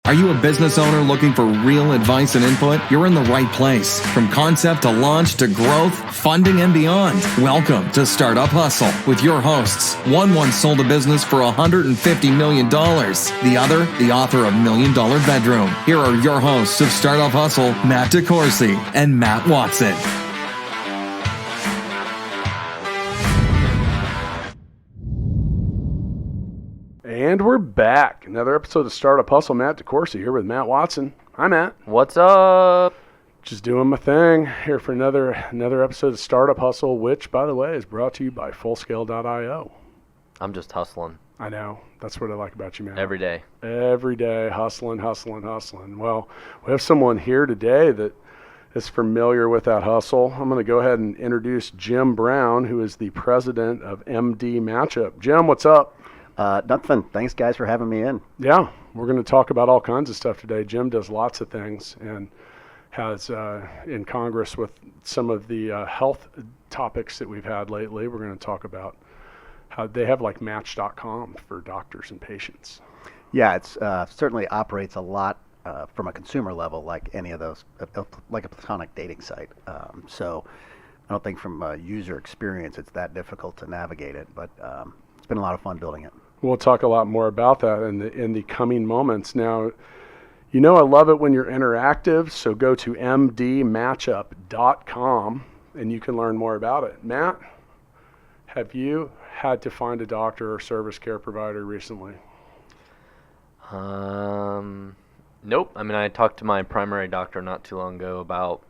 Are you a business owner looking for real advice and input? You're in the right place. From concept to launch to growth, funding, and beyond. Welcome to Startup Hustle with your hosts. One once sold a business for $150 million. The other, the author of $1 Million Bedroom. Here are your hosts of Startup Hustle, Matt DeCoursey and Matt Watson. And we're back. Another episode of Startup Hustle. Matt DeCoursey here with Matt Watson. Hi, Matt. What's up? Just doing my thing here for another episode of Startup Hustle, which, by the way, is brought to you by Fullscale.io. I'm just hustling. I know. That's what I like about you, Matt. Every day. Every day, hustling. Well, we have someone here today that is familiar with that hustle. I'm going to go ahead and introduce Jim Brown, who is the president of MD Matchup. Jim, what's up? Nothing. Thanks, guys, for having me in. Yeah, we're going to talk about all kinds of stuff today. Jim does lots of things and has in Congress with some of the health topics that we've had lately. We're going to talk about how they have like Match.com for doctors and patients. Yeah, it's certainly operates a lot from a consumer level, like any of those, like a platonic dating site. So I don't think from a user experience it's that difficult to navigate it, but it's been a lot of fun building it. We'll talk a lot more about that in the coming moments. Now, you know I love it when you're interactive, so go to mdmatchup.com and you can learn more about it. Matt, have you had to find a doctor or service care provider recently? Nope. I mean, I talked to my primary doctor not too long ago about,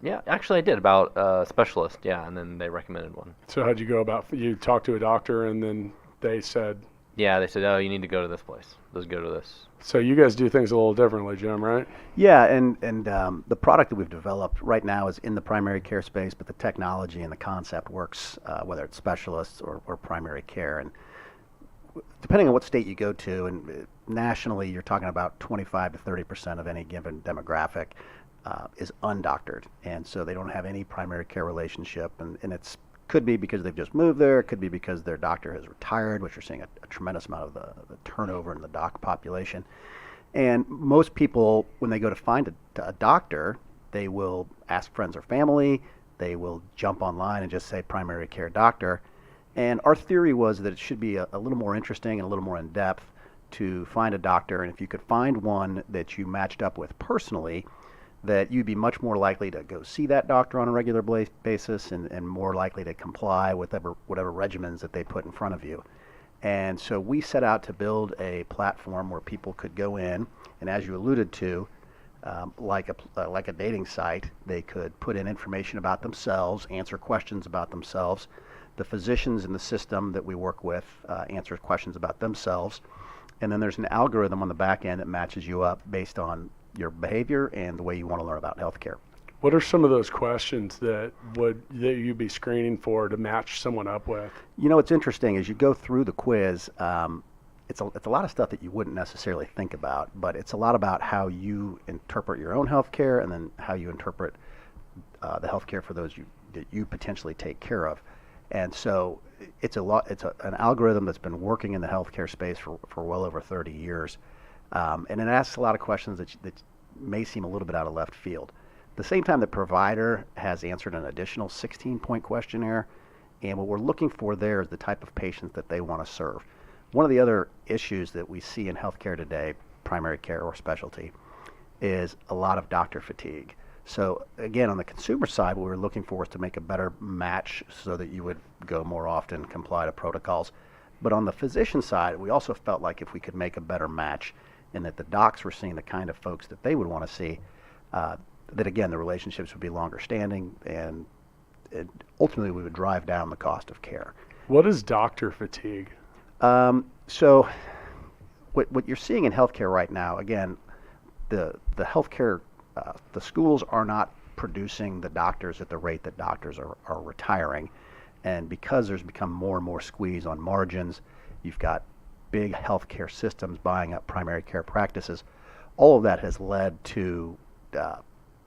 I did, about a specialist, and then they recommended one. So how'd you go about, you talked to a doctor and then they said? Yeah, they said, oh, you need to go to this place. Let's go to this. So you guys do things a little differently, Jim, right? Yeah, and the product that we've developed right now is in the primary care space, but the technology and the concept works, whether it's specialists or primary care. And depending on what state you go to, and nationally you're talking about 25 to 30% of any given demographic is undoctored. And so they don't have any primary care relationship, and it's could be because they've just moved there. It could be because their doctor has retired, which you're seeing a tremendous amount of the turnover in the doc population. And most people, when they go to find a doctor, they will ask friends or family. They will jump online and just say primary care doctor. And our theory was that it should be a little more interesting and a little more in-depth to find a doctor. And if you could find one that you matched up with personally, that you'd be much more likely to go see that doctor on a regular basis and more likely to comply with whatever regimens that they put in front of you. And so we set out to build a platform where people could go in, and as you alluded to, like a dating site, they could put in information about themselves, answer questions about themselves. The physicians in the system that we work with answer questions about themselves. And then there's an algorithm on the back end that matches you up based on your behavior and the way you want to learn about healthcare. What are some of those questions that you'd be screening for to match someone up with? You know, what's interesting as you go through the quiz, it's a lot of stuff that you wouldn't necessarily think about, but it's a lot about how you interpret your own healthcare and then how you interpret the healthcare for those that you potentially take care of. And so it's an algorithm that's been working in the healthcare space for well over 30 years. And it asks a lot of questions that may seem a little bit out of left field. At the same time, the provider has answered an additional 16-point questionnaire, and what we're looking for there is the type of patients that they want to serve. One of the other issues that we see in healthcare today, primary care or specialty, is a lot of doctor fatigue. So again, on the consumer side, what we're looking for is to make a better match so that you would go more often, comply to protocols. But on the physician side, we also felt like if we could make a better match and that the docs were seeing the kind of folks that they would want to see, that again, the relationships would be longer standing and ultimately we would drive down the cost of care. What is doctor fatigue? So what you're seeing in healthcare right now, again, the healthcare, the schools are not producing the doctors at the rate that doctors are retiring. And because there's become more and more squeeze on margins, you've got big healthcare systems buying up primary care practices. All of that has led to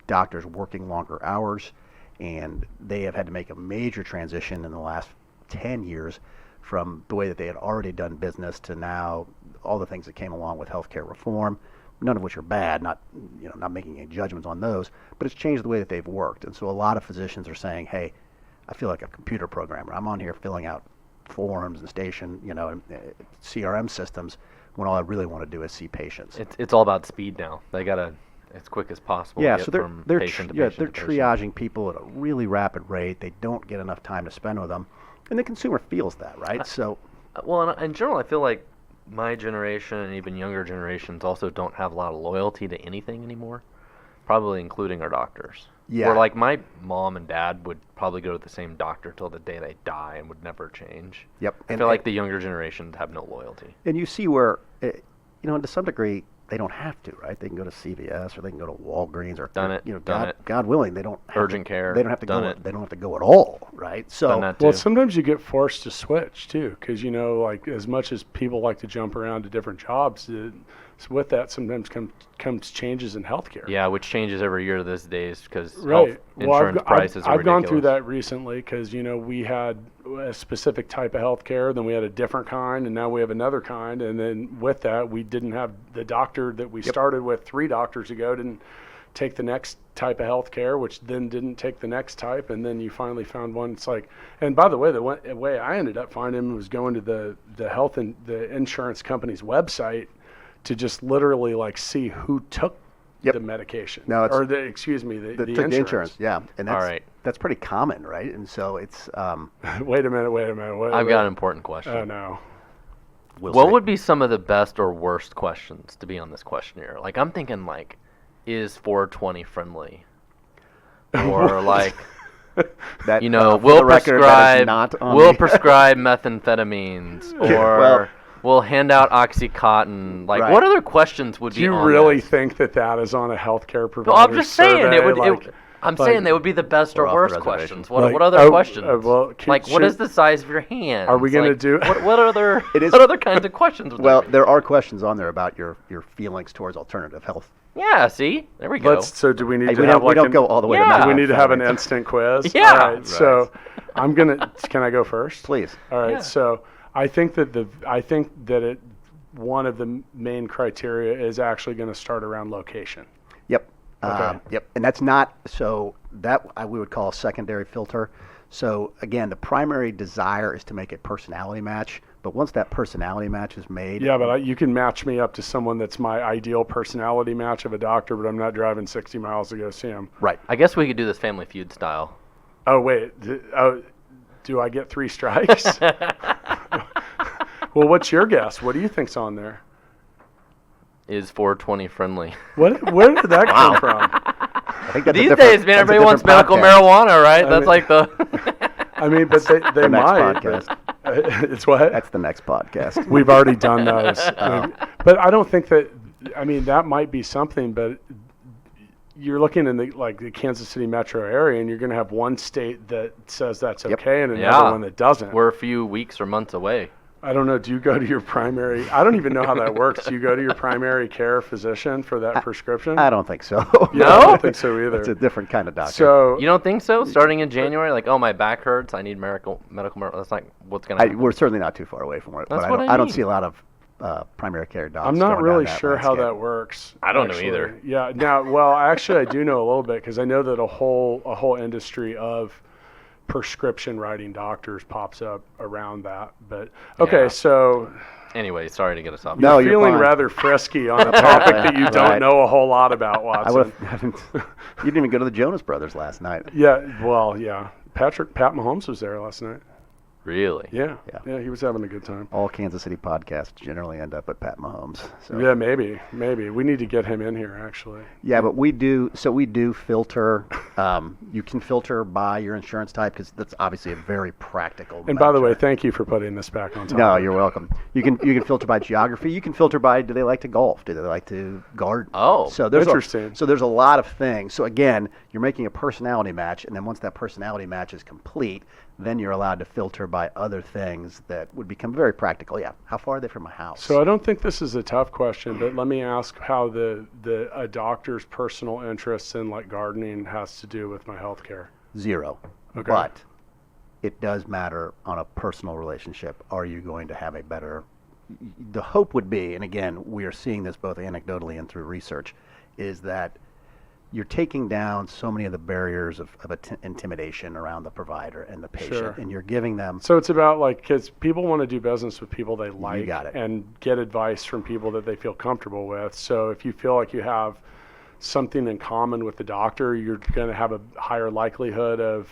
doctors working longer hours, and they have had to make a major transition in the last 10 years from the way that they had already done business to now all the things that came along with healthcare reform, none of which are bad, not making any judgments on those, but it's changed the way that they've worked. And so a lot of physicians are saying, hey, I feel like a computer programmer. I'm on here filling out forms and CRM systems when all I really want to do is see patients. It's all about speed now. They gotta as quick as possible. Yeah, get so they're from they're patient to yeah, patient they're to patient. triaging people at a really rapid rate. They don't get enough time to spend with them, and the consumer feels that, right? So Well, in general, I feel like my generation and even younger generations also don't have a lot of loyalty to anything anymore, probably including our doctors. Yeah. Where like my mom and dad would probably go to the same doctor till the day they die and would never change. Yep. I feel like the younger generations have no loyalty. And you see where, to some degree, they don't have to, right? They can go to CVS or they can go to Walgreens or Done it. God willing, they don't have Urgent care. They don't have to Done go. it. They don't have to go at all, right? So Done that too. Well, sometimes you get forced to switch too, because like as much as people like to jump around to different jobs, with that sometimes comes changes in healthcare. Yeah, which changes every year these days because Right. insurance prices are I've gone through ridiculous. that recently because we had a specific type of healthcare, then we had a different kind, and now we have another kind. And then with that, we didn't have the doctor that we started with 3 doctors ago didn't take the next type of healthcare, which then didn't take the next type, and then you finally found one. It's like, and by the way, the way I ended up finding him was going to the health and the insurance company's website to just literally like see who took the medication. No, it's- or the took the insurance, yeah, and that's All right. that's pretty common, right? And so it's Wait a minute. I've got an important question. Oh no. What would be some of the best or worst questions to be on this questionnaire? Like I'm thinking like, is 420 friendly? Or like, that will for the record, that is prescribe not on will the- prescribe methamphetamines or well- will hand out OxyContin. Like, Right. what other questions would Do be you on really this? think that is on a healthcare provider? No, I'm just saying survey? it would. Like, I'm saying they would be the best or We're off the worst reservation. questions. What Like, other oh, questions? well, like, what is the size of your hand? Are we gonna do- What other? It is- What other kinds of questions? Would Well, there be? there are questions on there about your feelings towards alternative health. Yeah. See, there we go. So do we need Hey, to we have don't, we like don't an, go all the way Yeah. to do we need to have an methamphetamine. instant quiz? Yeah. All right. Right. So I'm gonna. Can I go first? Please. All right. Yeah. So I think that one of the main criteria is actually going to start around location. Yep. Okay. Yep. And that's not so that we would call a secondary filter. So again, the primary desire is to make a personality match. But once that personality match is made, Yeah, but you can match me up to someone that's my ideal personality match of a doctor, but I'm not driving 60 miles to go see him. right. I guess we could do this Family Feud style. Oh wait. Do I get 3 strikes? Well, what's your guess? What do you think's on there? Is 420 friendly? Where did that come from? I think that's a These different- days, man, that's a everybody wants different medical podcast. marijuana, right? I That's mean- like the. I mean, but they The next might. podcast. but- it's what? That's the next podcast. We've already done those. But I don't think that. I mean, that might be something, but you're looking in the Kansas City metro area, and you're going to have one state that says that's Yep. okay, and another Yeah. one that doesn't. We're a few weeks or months away. I don't know. Do you go to your primary? I don't even know how that works. Do you go to your primary care physician for that prescription? I don't think so. Yeah, I don't think so either. It's a different kind of doctor. So You don't think so? Starting in January, like, oh, my back hurts, I need medical marijuana. That's not what's gonna happen. we're certainly not too far away from it. That's but what I I don't mean. see a lot of primary care doctors. I'm not going down really that sure how landscape. that works. I don't know actually. either. Yeah. Now, well, actually, I do know a little bit because I know that a whole industry of prescription writing doctors pops up around that. But okay, Yeah. so Anyway, sorry to get us off. No, you're you're feeling fine. rather frisky on a topic that you don't Right. know a whole lot about, I Watson. would have. You didn't even go to the Jonas Brothers last night. Yeah. Well, yeah. Pat Mahomes was there last night. Really? Yeah. Yeah. Yeah. He was having a good time. All Kansas City podcasts generally end up at Pat Mahomes. So. Yeah, maybe. We need to get him in here, actually. Yeah, but we do filter. You can filter by your insurance type because that's obviously a very practical. And by the way, measure. thank you for putting this back on top. No, you're welcome. You can filter by geography. You can filter by do they like to golf? Do they like to garden? Oh, so there's interesting. So there's a lot of things. So again, you're making a personality match, and then once that personality match is complete, then you're allowed to filter by other things that would become very practical. Yeah, how far are they from my house? So I don't think this is a tough question, but let me ask how a doctor's personal interests in like gardening has to do with my health care. 0. Okay. But it does matter on a personal relationship. Are you going to have a better the hope would be, and again, we are seeing this both anecdotally and through research, is that you're taking down so many of the barriers of intimidation around the provider and the patient, Sure. and you're giving them. So it's about like, because people want to do business with people they like got it. and get advice from people that they feel comfortable with. So if you feel like you have something in common with the doctor, you're going to have a higher likelihood of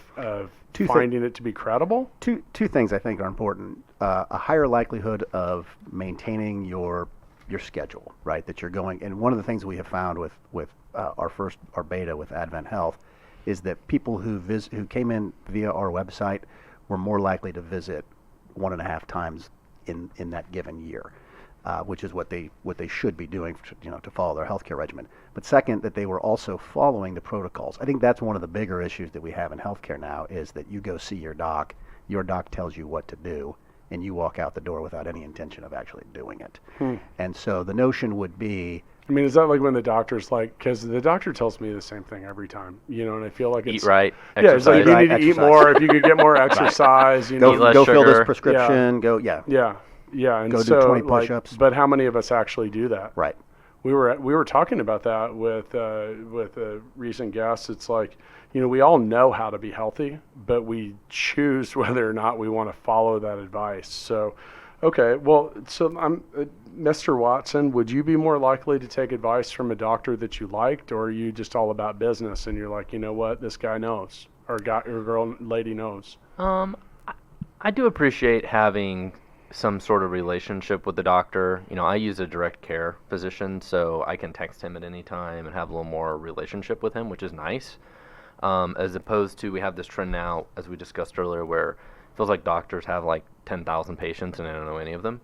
finding it to be credible. Two things I think are important. A higher likelihood of maintaining your schedule, right? That you're going, and one of the things we have found with our beta with Advent Health is that people who came in via our website were more likely to visit 1.5 times in that given year, which is what they should be doing, to follow their healthcare regimen. But second, that they were also following the protocols. I think that's one of the bigger issues that we have in healthcare now, is that you go see your doc tells you what to do, and you walk out the door without any intention of actually doing it. And so the notion would be, I mean, is that like when the doctor's like, because the doctor tells me the same thing every time, and I feel like it's Eat right. Yeah, it's like exercise. you need to eat exercise. more. If you could get more exercise, Eat less go fill this sugar. prescription, go, Yeah, and Go do so 20 like, push-ups. but how many of us actually do that? right. We were talking about that with a recent guest. It's like, we all know how to be healthy, but we choose whether or not we want to follow that advice. So, okay, well, so I'm Mr. Watson. Would you be more likely to take advice from a doctor that you liked, or are you just all about business and you're like, you know what, this guy knows, or lady knows? I do appreciate having some sort of relationship with the doctor. I use a direct care physician, so I can text him at any time and have a little more relationship with him, which is nice. As opposed to, we have this trend now, as we discussed earlier, where it feels like doctors have like 10,000 patients and I don't know any of them.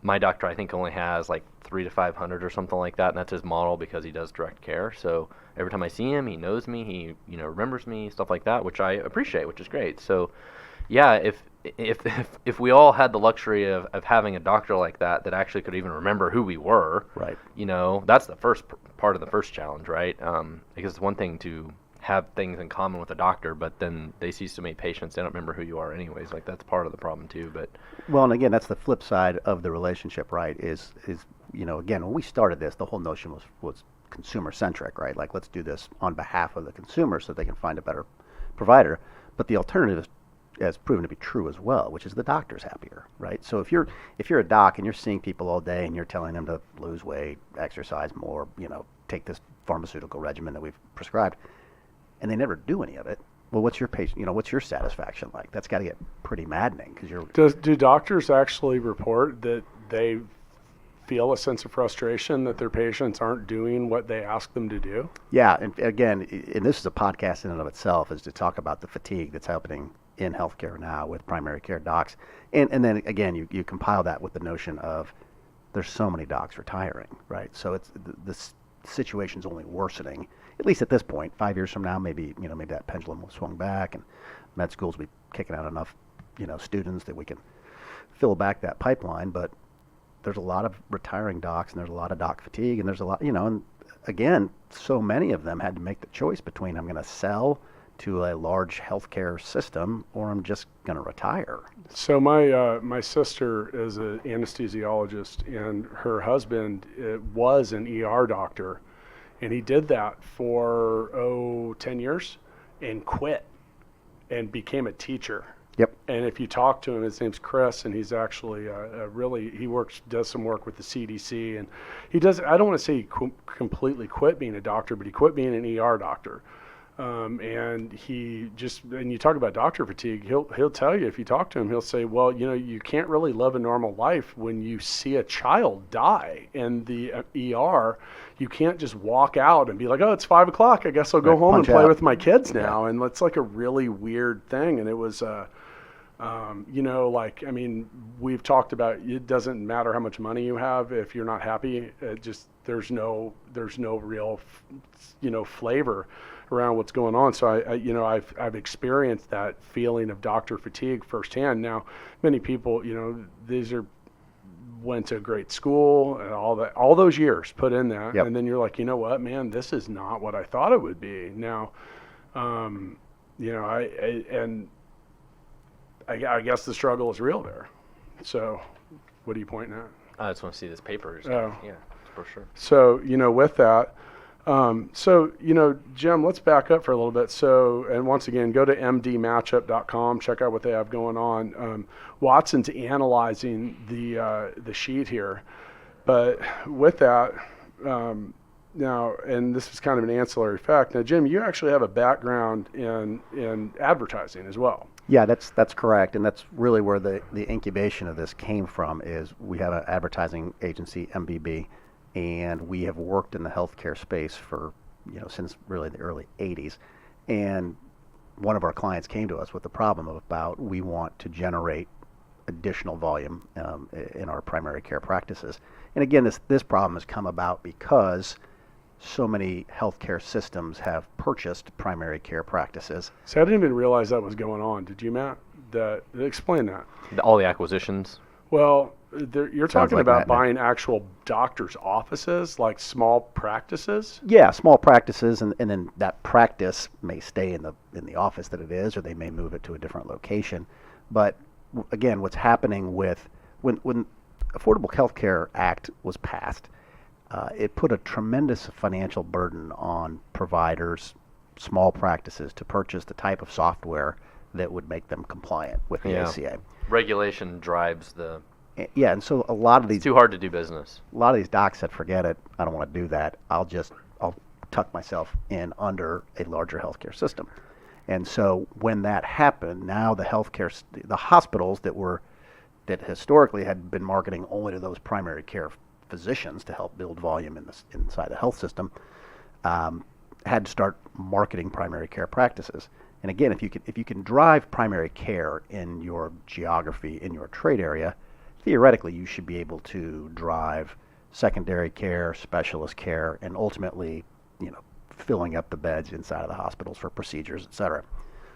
My doctor, I think, only has like 300 to 500 or something like that, and that's his model because he does direct care. So every time I see him, he knows me, he remembers me, stuff like that, which I appreciate, which is great. So yeah, if we all had the luxury of having a doctor like that actually could even remember who we were, Right. That's the first part of the first challenge, right? Because it's one thing to have things in common with a doctor, but then they see so many patients, they don't remember who you are anyways. Like, that's part of the problem too. But Well, and again, that's the flip side of the relationship, right? Is again, when we started this, the whole notion was consumer centric, right? Like, let's do this on behalf of the consumer so they can find a better provider. But the alternative has proven to be true as well, which is the doctor's happier, right? So if you're a doc and you're seeing people all day and you're telling them to lose weight, exercise more, take this pharmaceutical regimen that we've prescribed, and they never do any of it, well, what's your patient? What's your satisfaction like? That's got to get pretty maddening, because Do doctors actually report that they feel a sense of frustration that their patients aren't doing what they ask them to do? Yeah, and again, and this is a podcast in and of itself, is to talk about the fatigue that's happening in healthcare now with primary care docs, and then again, you compile that with the notion of there's so many docs retiring, right? So it's the situation's only worsening, at least at this point. 5 years from now, maybe that pendulum will swing back, and med schools will be kicking out enough students that we can fill back that pipeline. But there's a lot of retiring docs, and there's a lot of doc fatigue, and there's a lot, and again, so many of them had to make the choice between, I'm going to sell to a large healthcare system, or I'm just going to retire. So my sister is an anesthesiologist, and her husband was an ER doctor, and he did that for 10 years and quit and became a teacher. Yep. And if you talk to him, his name's Chris, and he's actually does some work with the CDC, and he does. I don't want to say he completely quit being a doctor, but he quit being an ER doctor. And you talk about doctor fatigue, he'll tell you, if you talk to him, he'll say, well, you can't really live a normal life when you see a child die in the ER. You can't just walk out and be like, oh, it's 5 o'clock, I guess I'll go home and play with my kids now. And it's like a really weird thing. And it was, we've talked about, it doesn't matter how much money you have if you're not happy. There's no real, flavor around what's going on. So I've experienced that feeling of doctor fatigue firsthand. Now, many people, went to a great school and all those years put in that. Yep. And then you're like, you know what, man, this is not what I thought it would be. Now, I guess the struggle is real there. So What are you pointing at? I just want to see this paper. Oh. Yeah, for sure. So, with that, Jim, let's back up for a little bit. So, and once again, go to mdmatchup.com, check out what they have going on. Watson's analyzing the sheet here. But with that, now, and this is kind of an ancillary fact. Now, Jim, you actually have a background in advertising as well. Yeah, that's correct, and that's really where the incubation of this came from. Is we have an advertising agency, MBB, and we have worked in the healthcare space for since really the early '80s. And one of our clients came to us with the problem about we want to generate additional volume in our primary care practices. And again, this problem has come about because so many healthcare systems have purchased primary care practices. So I didn't even realize that was going on. Did you, Matt? Explain that. All the acquisitions. Well, you're talking like about Matt, buying actual doctors' offices, like small practices? Yeah, small practices, and then that practice may stay in the office that it is, or they may move it to a different location. But again, what's happening with when Affordable Health Care Act was passed, it put a tremendous financial burden on providers, small practices, to purchase the type of software that would make them compliant with the ACA. Regulation drives the... Yeah, and so a lot of these... It's too hard to do business. A lot of these docs said, forget it, I don't want to do that. I'll tuck myself in under a larger healthcare system. And so when that happened, now the hospitals that historically had been marketing only to those primary care physicians to help build volume inside the health system, had to start marketing primary care practices. And again, if you can drive primary care in your geography, in your trade area, theoretically you should be able to drive secondary care, specialist care, and ultimately, filling up the beds inside of the hospitals for procedures, et cetera.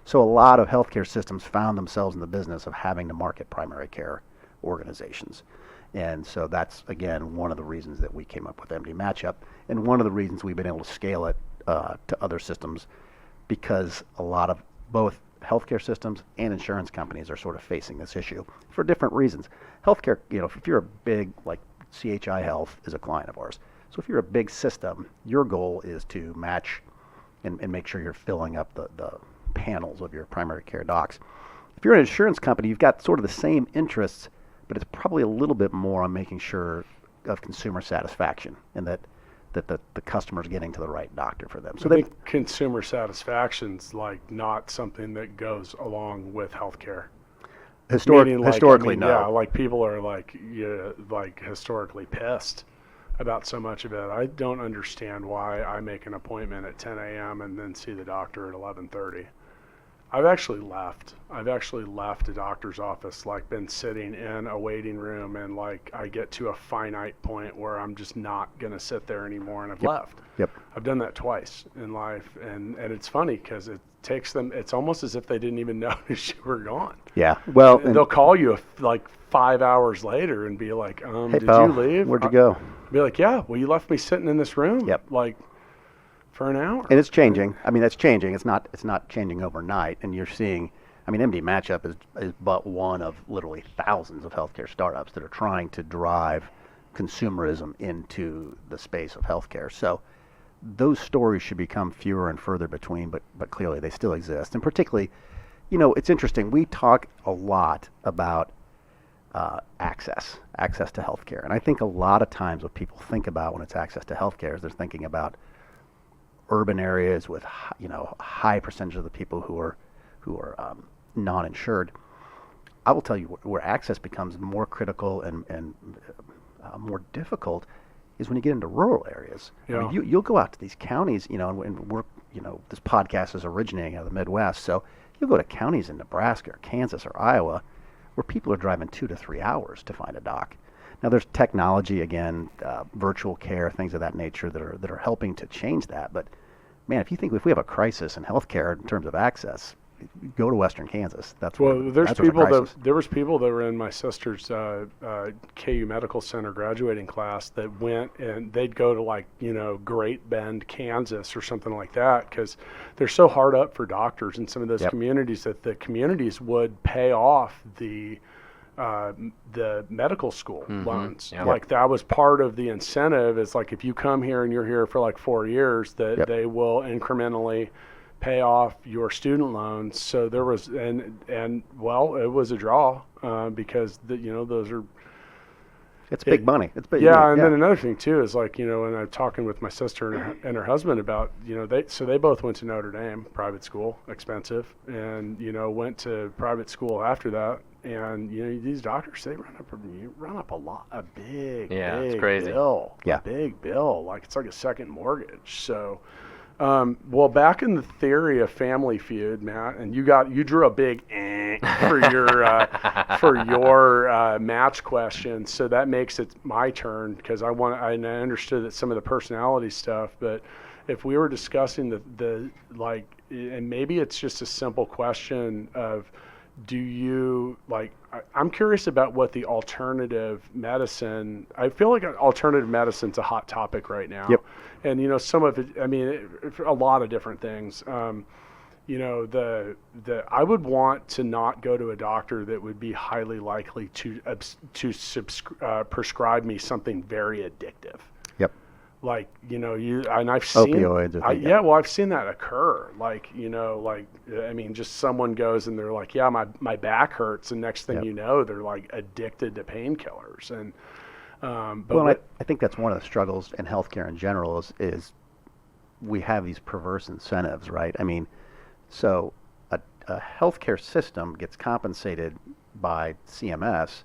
So a lot of healthcare systems found themselves in the business of having to market primary care organizations. And so that's, again, one of the reasons that we came up with MD Matchup, and one of the reasons we've been able to scale it to other systems, because a lot of both healthcare systems and insurance companies are sort of facing this issue for different reasons. Healthcare, if you're a big, like CHI Health is a client of ours. So if you're a big system, your goal is to match and make sure you're filling up the panels of your primary care docs. If you're an insurance company, you've got sort of the same interests, but it's probably a little bit more on making sure of consumer satisfaction and that the customer's getting to the right doctor for them. So I think consumer satisfaction's like not something that goes along with healthcare. Historically, no. Yeah, like people are like historically pissed about so much of it. I don't understand why I make an appointment at 10 a.m. and then see the doctor at 11:30. I've actually left a doctor's office, like been sitting in a waiting room, and like I get to a finite point where I'm just not going to sit there anymore, and I've left. Yep. I've done that twice in life, and it's funny because it takes them, it's almost as if they didn't even notice you were gone. Yeah, well. And they'll call you like 5 hours later and be like, hey, did pal, you leave? Where'd you go? Be like, yeah, well, you left me sitting in this room. Yep. Like, for an hour. And it's changing. I mean, that's changing. It's not changing overnight. And you're seeing, MD Matchup is but one of literally thousands of healthcare startups that are trying to drive consumerism into the space of healthcare. So those stories should become fewer and further between, but clearly they still exist. And particularly, it's interesting. We talk a lot about access to healthcare. And I think a lot of times what people think about when it's access to healthcare is they're thinking about urban areas with high percentage of the people who are non-insured. I will tell you where access becomes more critical and more difficult is when you get into rural areas. Yeah. I mean, you'll go out to these counties, and we're this podcast is originating out of the Midwest, so you'll go to counties in Nebraska or Kansas or Iowa where people are driving 2 to 3 hours to find a doc. Now there's technology, again, virtual care, things of that nature that are helping to change that. But man, if we have a crisis in healthcare in terms of access, go to Western Kansas. There was people that were in my sister's KU Medical Center graduating class that went and they'd go to Great Bend, Kansas or something like that because they're so hard up for doctors in some of those communities that the communities would pay off the the medical school loans. Yeah. Like that was part of the incentive. It's like if you come here and you're here for like 4 years, that they will incrementally pay off your student loans. So there was, and well, it was a draw because those are. It's big money. It's big. Yeah, and then another thing too is like, and I'm talking with my sister and her husband about, they both went to Notre Dame, private school, expensive, and went to private school after that. And these doctors, they run up a big it's crazy. bill. Yeah. A big bill. Like it's like a second mortgage. So well, back in the theory of Family Feud, Matt, and you drew a big for your match question, so that makes it my turn because I understood that some of the personality stuff, but if we were discussing the and maybe it's just a simple question of, do you I'm curious about what the alternative medicine. I feel like alternative medicine's a hot topic right now. Yep. And some of it. I mean, a lot of different things. I would want to not go to a doctor that would be highly likely to prescribe me something very addictive. Yep. Like, and I've seen opioids. I've seen that occur. Just someone goes and they're like, yeah, my back hurts, and next thing you know, they're like addicted to painkillers. And I think that's one of the struggles in healthcare in general is we have these perverse incentives, right? I mean, so a healthcare system gets compensated by CMS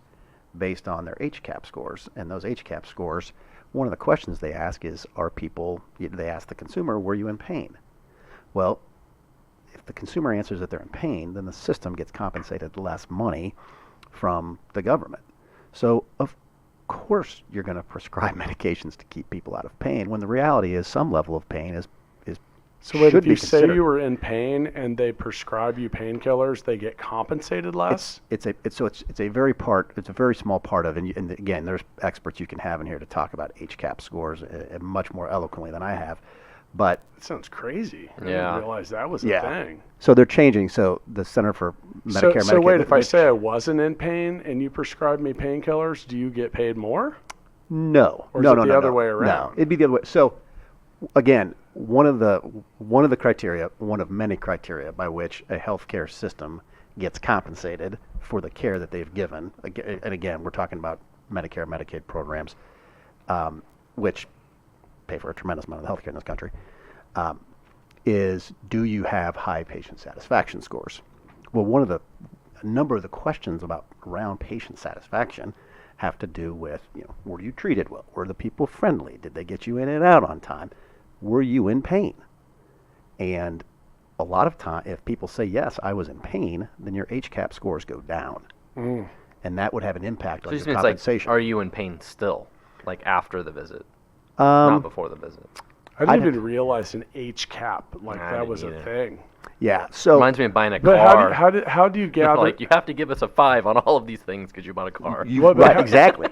based on their HCAP scores, and those HCAP scores, one of the questions they ask is, they ask the consumer, were you in pain? Well, if the consumer answers that they're in pain, then the system gets compensated less money from the government. So, of course, you're going to prescribe medications to keep people out of pain, when the reality is some level of pain is so wait, should if you be say considered. you were in pain and they prescribe you painkillers, they get compensated less? It's a very small part of, and again, there's experts you can have in here to talk about HCAP scores much more eloquently than I have, but That sounds crazy. I Yeah. didn't realize that was a thing. so they're changing. So the Center for Medicare, So Medicaid. wait, if I say I wasn't in pain and you prescribe me painkillers, do you get paid more? No, Or is no, it no, the no, other no. way No, around? it'd be the other way. So again, one of the criteria, one of many criteria by which a healthcare system gets compensated for the care that they've given, and again, we're talking about Medicare, Medicaid programs, which pay for a tremendous amount of healthcare in this country, is, do you have high patient satisfaction scores? Well, a number of the questions around patient satisfaction have to do with, were you treated well? Were the people friendly? Did they get you in and out on time? Were you in pain? And a lot of time, if people say, yes, I was in pain, then your HCAP scores go down. And that would have an impact on your compensation. Are you in pain still, like after the visit, not before the visit? I didn't even realize an HCAP that was a thing. Yeah, so Reminds me of buying a But car. how do you gather? Like, you have to give us a 5 on all of these things because you bought a car. right, exactly.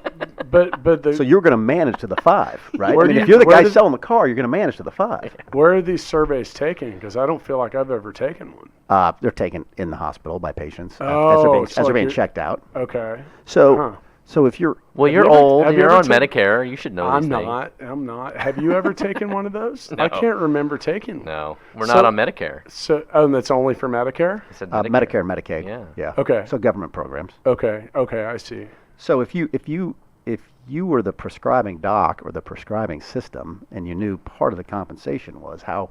But So you're going to manage to the 5, right? Where I mean, do if you- you're the where guy does- selling the car, you're going to manage to the 5. where are these surveys taken? Because I don't feel like I've ever taken one. They're taken in the hospital by patients Oh, as they're being checked out. Okay. So, so if you're Well, Have you're you ever- old. have you You're ever on taken- Medicare. You should know these things. I'm not. Have you ever taken one of those? No. I can't remember taking one. No, we're So- not on Medicare. So, and that's only for Medicare? I said Medicare and Medicaid, Yeah. Okay. So government programs. Okay, I see. So if you were the prescribing doc or the prescribing system, and you knew part of the compensation was how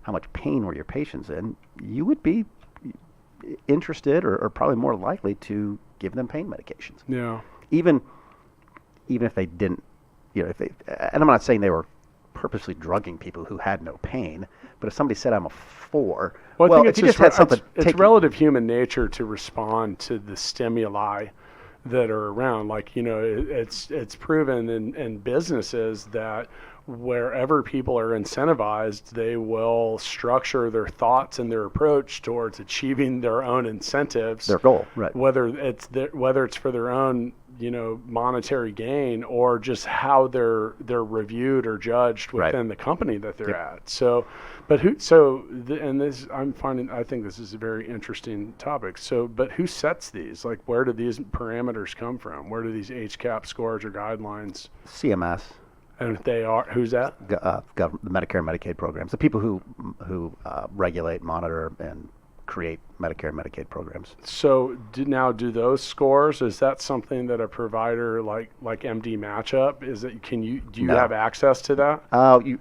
much pain were your patients in, you would be interested or probably more likely to give them pain medications. Yeah. Even if they didn't, and I'm not saying they were purposely drugging people who had no pain, but if somebody said I'm a 4, Well, I think if it's you just had something, it's relative human nature to respond to the stimuli that are around. Like, it's proven in businesses that wherever people are incentivized, they will structure their thoughts and their approach towards achieving their own incentives. their goal, right? Whether it's for their own, monetary gain or just how they're reviewed or judged within the company that they're at. So, I think this is a very interesting topic. So, but who sets these? Like, where do these parameters come from? Where do these HCAP scores or guidelines? CMS. And they are, who's that? The Medicare and Medicaid programs. The people who regulate, monitor, and create Medicare and Medicaid programs. So do those scores, is that something that a provider like MD Matchup, is it, do you have access to that?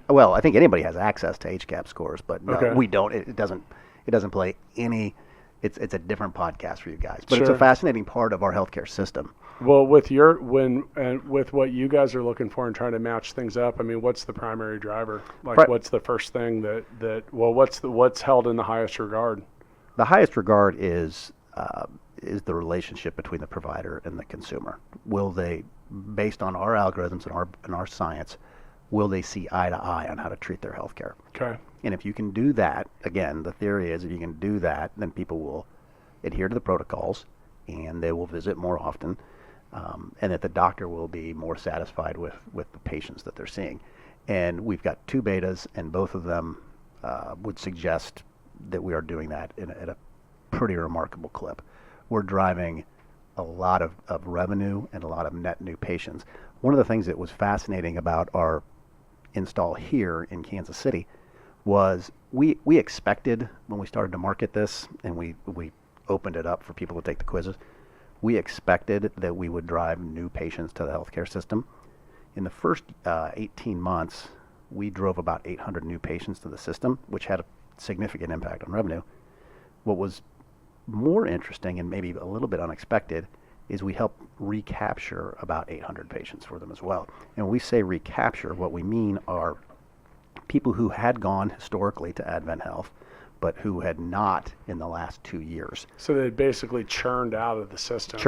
Well, I think anybody has access to HCAP scores, but no, we don't. It doesn't play any. It's a different podcast for you guys, but it's a fascinating part of our healthcare system. Well, with with what you guys are looking for and trying to match things up, I mean, what's the primary driver? Like, what's the first thing what's held in the highest regard? The highest regard is the relationship between the provider and the consumer. Will they, based on our algorithms and our science, will they see eye to eye on how to treat their healthcare? Okay. And if you can do that, again, the theory is if you can do that, then people will adhere to the protocols and they will visit more often, and that the doctor will be more satisfied with the patients that they're seeing. And we've got 2 betas, and both of them would suggest that we are doing that at a pretty remarkable clip. We're driving a lot of revenue and a lot of net new patients. One of the things that was fascinating about our install here in Kansas City was we expected, when we started to market this and we opened it up for people to take the quizzes, we expected that we would drive new patients to the healthcare system. In the first 18 months, we drove about 800 new patients to the system, which had a significant impact on revenue. What was more interesting and maybe a little bit unexpected is we helped recapture about 800 patients for them as well. And when we say recapture, what we mean are people who had gone historically to Advent Health, but who had not in the last 2 years. So they basically churned out of the system.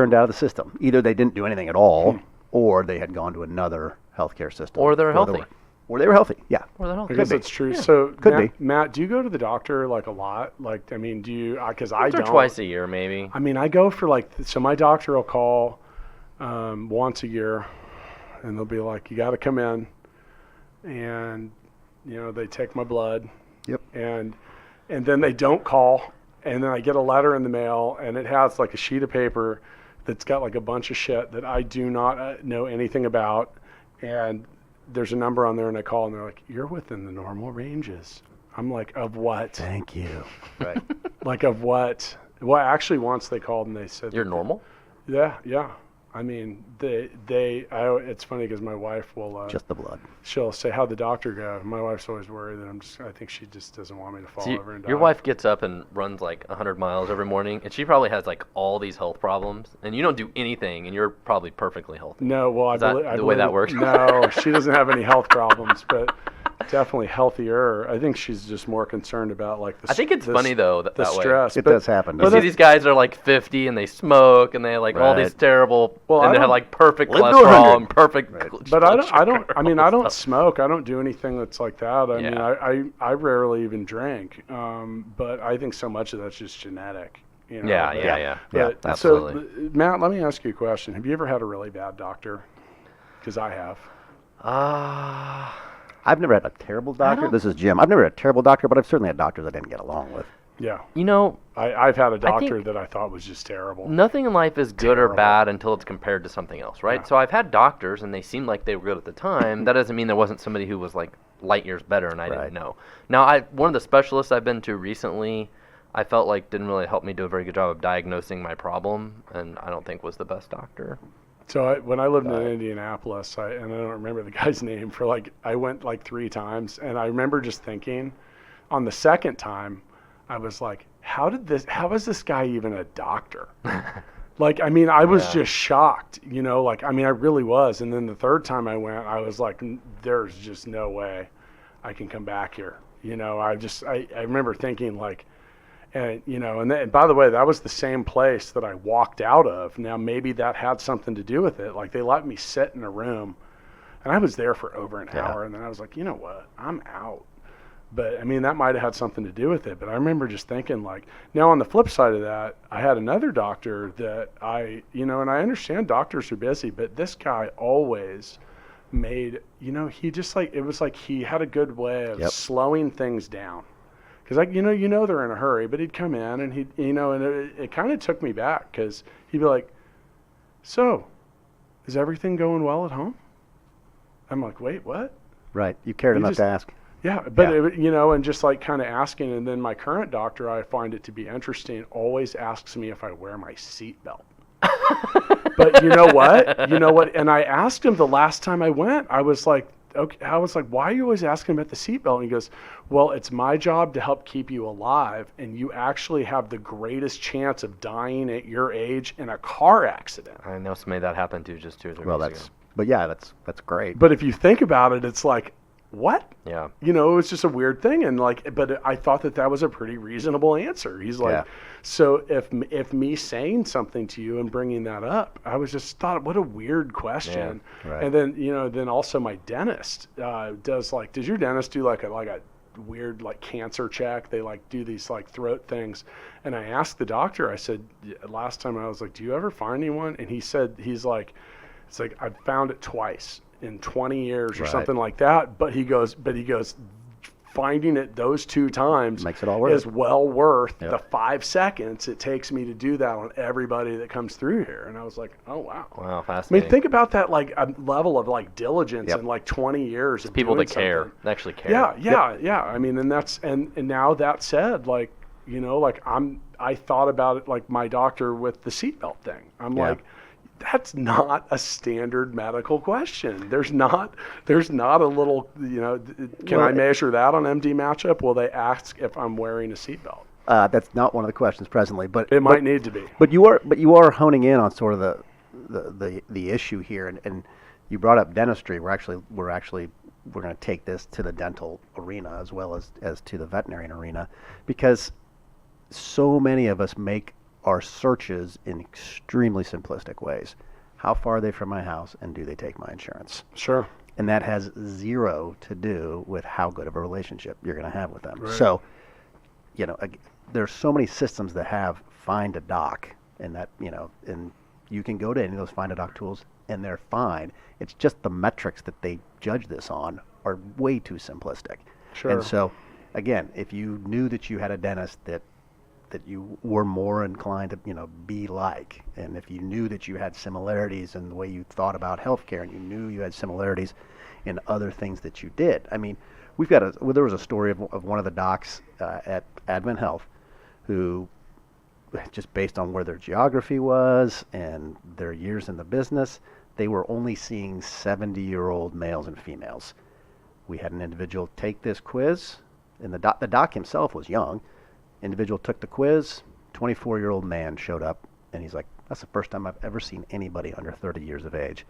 Either they didn't do anything at all, or they had gone to another healthcare system. Or they're healthy. Or they were healthy, yeah. Or they're healthy. I guess that's true. Yeah. So, Could be. Matt, do you go to the doctor like a lot? Like, I mean, do you? Because I don't. Twice a year, maybe. I mean, I go for so my doctor will call once a year, and they'll be like, "You got to come in," and they take my blood. Yep. And then they don't call, and then I get a letter in the mail, and it has like a sheet of paper that's got like a bunch of shit that I do not know anything about, and there's a number on there, and I call, and they're like, "You're within the normal ranges." I'm like, "Of what?" Thank you. Right. Like, of what? Well, actually, once they called and they said, "You're normal." Yeah. I mean, it's funny because my wife will just the blood. She'll say, "How'd the doctor go?" My wife's always worried that I think she just doesn't want me to fall over and die. Your wife gets up and runs like 100 miles every morning, and she probably has like all these health problems, and you don't do anything, and you're probably perfectly healthy. No, well, I believe the way that works? No, she doesn't have any health problems, but definitely healthier. I think she's just more concerned about like the. I think it's funny though that stress. Way. It does happen. You see these guys are like 50 and they smoke and they have like all these terrible. And they have like perfect cholesterol and perfect. But I don't. I mean, I don't smoke. I don't do anything that's like that. I mean, I rarely even drink. But I think so much of that's just genetic. Yeah, So, absolutely. Matt, let me ask you a question. Have you ever had a really bad doctor? Because I have. I've never had a terrible doctor. This is Jim. I've never had a terrible doctor, but I've certainly had doctors I didn't get along with. Yeah. I've had a doctor that I thought was just terrible. Nothing in life is good or bad until it's compared to something else, right? Yeah. So I've had doctors, and they seemed like they were good at the time. That doesn't mean there wasn't somebody who was like light years better, and I didn't know. Now, one of the specialists I've been to recently, I felt like didn't really help me do a very good job of diagnosing my problem, and I don't think was the best doctor. So when I lived in Indianapolis, and I don't remember the guy's name, I went like 3 times, and I remember just thinking, on the second time, I was like, how is this guy even a doctor? Like, I mean, I was just shocked, I really was. And then the third time I went, I was like, there's just no way I can come back here. I remember thinking like, and by the way, that was the same place that I walked out of. Now, maybe that had something to do with it. Like, they let me sit in a room, and I was there for over an hour, and then I was like, you know what? I'm out. But I mean, that might have had something to do with it. But I remember just thinking, like, now on the flip side of that, I had another doctor that and I understand doctors are busy, but this guy always made, he just like, it was like he had a good way of slowing things down. Because, like, they're in a hurry, but he'd come in and and it kind of took me back, because he'd be like, so, is everything going well at home? I'm like, wait, what? Right. You cared enough to ask. Yeah, but and just like kind of asking. And then my current doctor, I find it to be interesting, always asks me if I wear my seatbelt. But you know what? And I asked him the last time I went, I was like, okay, why are you always asking about the seatbelt? And he goes, well, it's my job to help keep you alive, and you actually have the greatest chance of dying at your age in a car accident. I know somebody that happened to just 2 or 3 weeks ago. But yeah, that's great. But if you think about it, it's like, what? Yeah. It's just a weird thing. And like, but I thought that was a pretty reasonable answer. He's like, so if me saying something to you and bringing that up, I was just thought, what a weird question. Yeah, right. And then, then also my dentist does your dentist do like a weird like cancer check? They like do these like throat things. And I asked the doctor, I said, last time I was like, do you ever find anyone? And he said, it's like, I've found it twice in 20 years or something like that. But he goes, finding it those 2 times makes it all worth is well worth the 5 seconds it takes me to do that on everybody that comes through here. And I was like, oh, wow. Wow, fascinating. I mean, think about that, like a level of like diligence in like 20 years. Of people doing that care, something. that actually care. Yeah. I mean, and now that said, like, I thought about it like my doctor with the seatbelt thing. I'm like, that's not a standard medical question. There's not a little, can I measure that on MD Matchup? Will they ask if I'm wearing a seatbelt? That's not one of the questions presently, but it might need to be. But you are honing in on sort of the issue here, and you brought up dentistry. We're going to take this to the dental arena as well as to the veterinarian arena, because so many of us make our searches in extremely simplistic ways. How far are they from my house, and do they take my insurance? Sure. And that has zero to do with how good of a relationship you're going to have with them. Right. So, there's so many systems that have Find a Doc, and that, and you can go to any of those Find a Doc tools, and they're fine. It's just the metrics that they judge this on are way too simplistic. Sure. And so, again, if you knew that you had a dentist that you were more inclined to, be like, and if you knew that you had similarities in the way you thought about healthcare, and you knew you had similarities in other things that you did. I mean, there was a story of one of the docs at Advent Health who, just based on where their geography was and their years in the business, they were only seeing 70-year-old males and females. We had an individual take this quiz, and the doc himself was young. Individual took the quiz, 24-year-old man showed up, and he's like, that's the first time I've ever seen anybody under 30 years of age.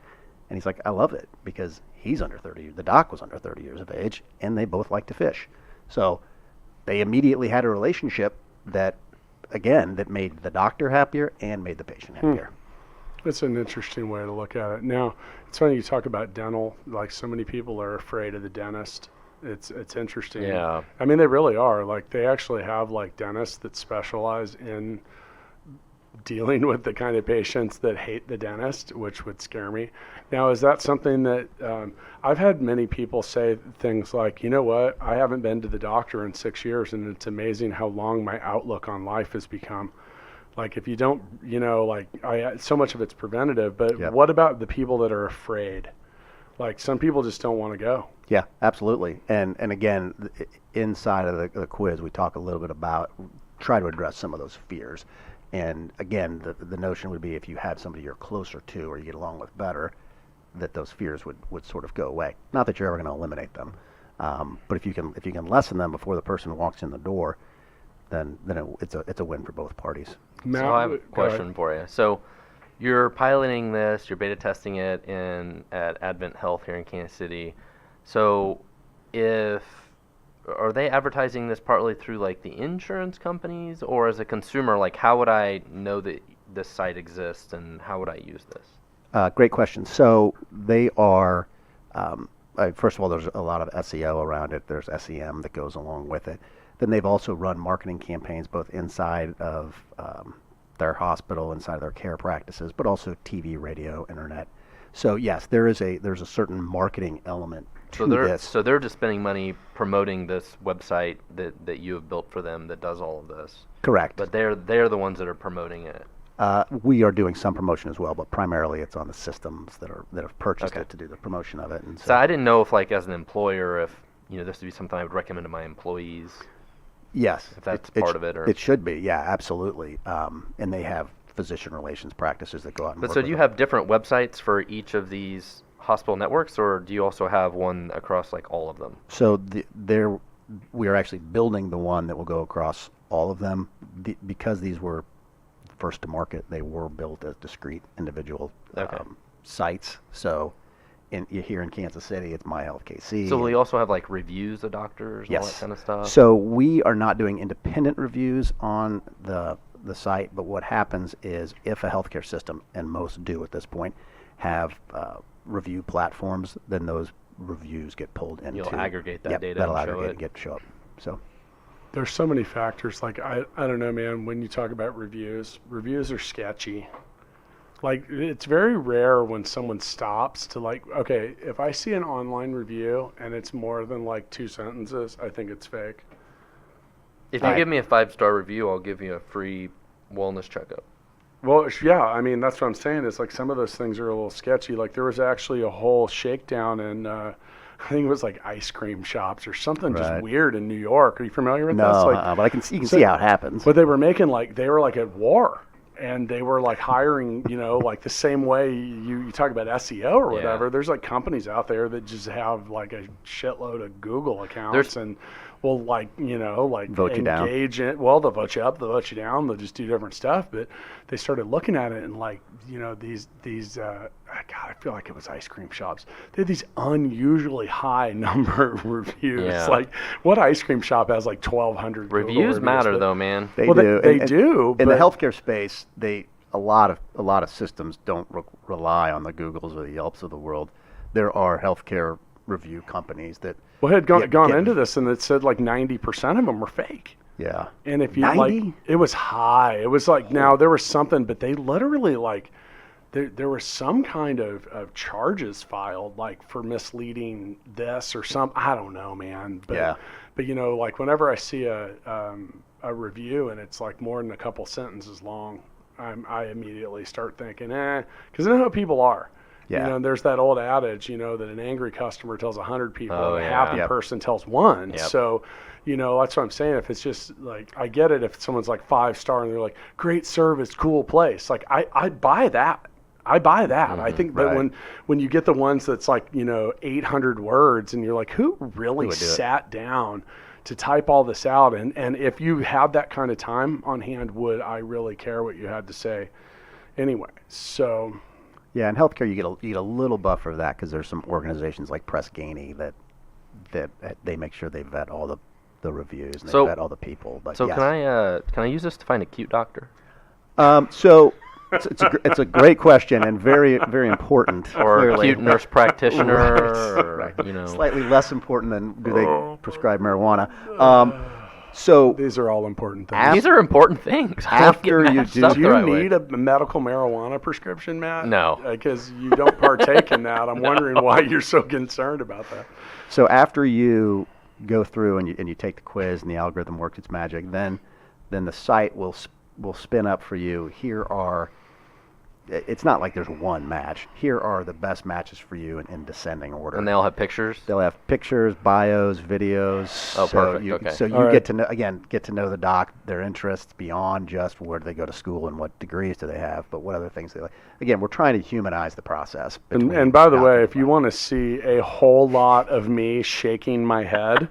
And he's like, I love it, because he's under 30, the doc was under 30 years of age, and they both like to fish. So they immediately had a relationship that made the doctor happier and made the patient happier. That's an interesting way to look at it. Now, it's funny you talk about dental, like so many people are afraid of the dentist. It's interesting. Yeah. I mean, they really are. Like, they actually have like dentists that specialize in dealing with the kind of patients that hate the dentist, which would scare me. Now, is that something that I've had many people say things like, you know what, I haven't been to the doctor in 6 years, and it's amazing how long my outlook on life has become. Like, if you don't, so much of it's preventative, but what about the people that are afraid? Like, some people just don't want to go. Yeah, absolutely. And again, inside of the quiz, we talk a little bit about, try to address some of those fears. And again, the notion would be, if you have somebody you're closer to or you get along with better, that those fears would sort of go away. Not that you're ever going to eliminate them, but if you can lessen them before the person walks in the door, then it's a win for both parties. Matt, so I have a question for you. So you're piloting this, you're beta testing it at Advent Health here in Kansas City. So are they advertising this partly through like the insurance companies, or as a consumer, like how would I know that this site exists and how would I use this? Great question. So they are first of all, there's a lot of SEO around it. There's SEM that goes along with it. Then they've also run marketing campaigns both inside of their hospital, inside of their care practices, but also TV, radio, internet. So yes, there's a certain marketing element to this. So they're just spending money promoting this website that you have built for them that does all of this. Correct. But they're the ones that are promoting it. We are doing some promotion as well, but primarily it's on the systems that have purchased it to do the promotion of it. And so I didn't know if, like, as an employer, if this would be something I would recommend to my employees. Yes, if that's part of it, or it should be. Yeah, absolutely. And they have physician relations practices that go out and. But work so with do you them. have different websites for each of these hospital networks, or do you also have one across like all of them? So we are actually building the one that will go across all of them because these were first to market. They were built as discrete individual sites. So here in Kansas City, it's My Health KC. So will you also have like reviews of doctors and all that kind of stuff? So we are not doing independent reviews on the site, but what happens is if a healthcare system, and most do at this point, have review platforms, then those reviews get pulled into. You'll aggregate that data that'll and aggregate and show up. So There's so many factors. Like, I don't know, man, when you talk about reviews are sketchy. Like, it's very rare when someone stops to, like, okay, if I see an online review and it's more than like 2 sentences, I think it's fake. If you give me a 5-star review, I'll give you a free wellness checkup. Well, yeah, I mean, that's what I'm saying. It's like some of those things are a little sketchy. Like, there was actually a whole shakedown in, I think it was like ice cream shops or something just weird in New York. Are you familiar with this? No, but you can see how it happens. But they were making, like, they were like at war. And they were like hiring, like the same way you talk about SEO or whatever. There's like companies out there that just have like a shitload of Google accounts and will like vote you down. Engage in. Well, they'll vote you up, they'll vote you down, they'll just do different stuff. But they started looking at it and like these God, I feel like it was ice cream shops. They had these unusually high number of reviews. Yeah. Like, what ice cream shop has like 1,200 reviews? Matter though, man. They do. They do. In the healthcare space, a lot of systems don't rely on the Googles or the Yelps of the world. There are healthcare review companies that had gone into this, and it said like 90% of them were fake. Yeah. And if you 90? like, it was high. It was like, now there was something, but they literally like, there was some kind of charges filed, like for misleading this or some, I don't know, man. But, but like whenever I see a review and it's like more than a couple sentences long, I immediately start thinking, because I know how people are. Yeah. There's that old adage, that an angry customer tells 100 people, and a yeah. happy person tells one. Yep. So, that's what I'm saying. If it's just like, I get it if someone's like 5-star and they're like, great service, cool place. Like, I buy that. I buy that. Mm-hmm, I think that when you get the ones that's like, 800 words and you're like, who really sat down to type all this out? And if you have that kind of time on hand, would I really care what you had to say anyway? So... Yeah, in healthcare, you get a little buffer of that because there's some organizations like Press Ganey that they make sure they vet all the reviews and they vet all the people. But so can I use this to find a cute doctor? So it's a great question and very very important. Or clearly. a cute nurse practitioner, right. Slightly less important than do they prescribe marijuana. So these are all important things. These are important things. After you do you need a medical marijuana prescription, Matt? No, because you don't partake in that. I'm wondering why you're so concerned about that. So after you go through and you take the quiz and the algorithm works its magic, then the site will spin up for you. It's not like there's one match. Here are the best matches for you in descending order. And they all have pictures? They'll have pictures, bios, videos. Oh, perfect. Okay. So you get to know the doc, their interests beyond just where do they go to school and what degrees do they have, but what other things they like. Again, we're trying to humanize the process. And by the way, if you want to see a whole lot of me shaking my head,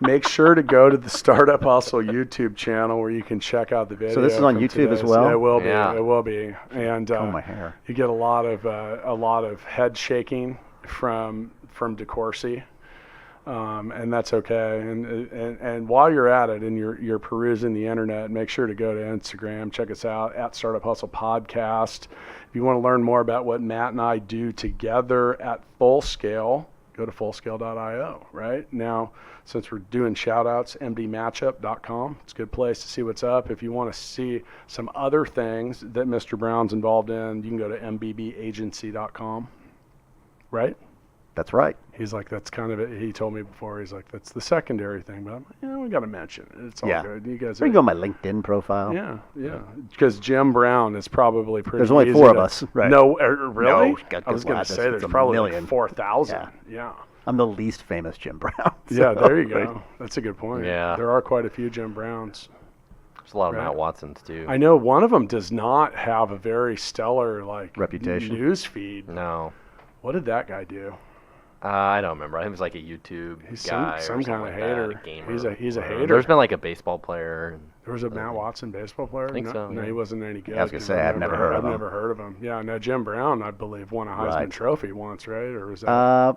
make sure to go to the Startup Hustle YouTube channel where you can check out the video. So this is on YouTube as well? Yeah, it will be. Yeah. It will be. And my hair. You get a lot of head shaking from DeCourcy. And that's okay. And while you're at it and you're perusing the internet, make sure to go to Instagram, check us out at Startup Hustle Podcast. If you want to learn more about what Matt and I do together at Full Scale, go to fullscale.io. Right now, since we're doing shout outs, mdmatchup.com. It's a good place to see what's up. If you want to see some other things that Mr. Brown's involved in, you can go to mbbagency.com. Right? That's right. He's like, that's kind of it. He told me before, he's like, that's the secondary thing. But I'm like, yeah, we got to mention it. It's all good. You guys You can go on my LinkedIn profile. Yeah. Because Jim Brown is probably pretty There's only easy 4 of to- us. Right. No, really? No, I was going to say there's it's a probably like million. 4,000. Yeah. I'm the least famous Jim Brown. Yeah, so- there you go. That's a good point. Yeah. There are quite a few Jim Browns. There's a lot of Right. Matt Watsons too. I know one of them does not have a very stellar Reputation. news feed. No, What did that guy do? I don't remember. I think it was like a YouTube He's guy some or kind something of like hater. that, a gamer. He's a whatever. hater. There's been like a baseball player. And There was a Matt Watson baseball player? I think no, so, No, yeah. he wasn't any good. I was gonna say, I've never heard of him. I've never heard of him. Yeah, no, Jim Brown, I believe, won a Heisman Right. Trophy once, right? Or was that?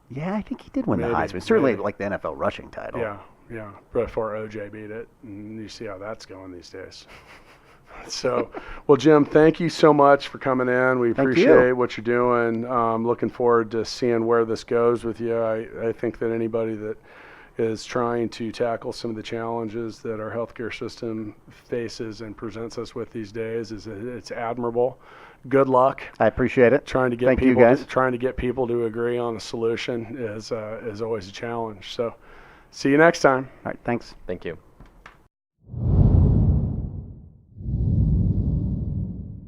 Yeah, I think he did win Maybe, the Heisman. Certainly maybe. like the NFL rushing title. Yeah. Before OJ beat it. And you see how that's going these days. So, well, Jim, thank you so much for coming in. We Thank appreciate you. what you're doing. Looking forward to seeing where this goes with you. I think that anybody that is trying to tackle some of the challenges that our healthcare system faces and presents us with these days it's admirable. Good luck. I appreciate it. Trying to get Thank you, people guys. trying to get people to agree on a solution is always a challenge. So, see you next time. All right, thanks. thank you.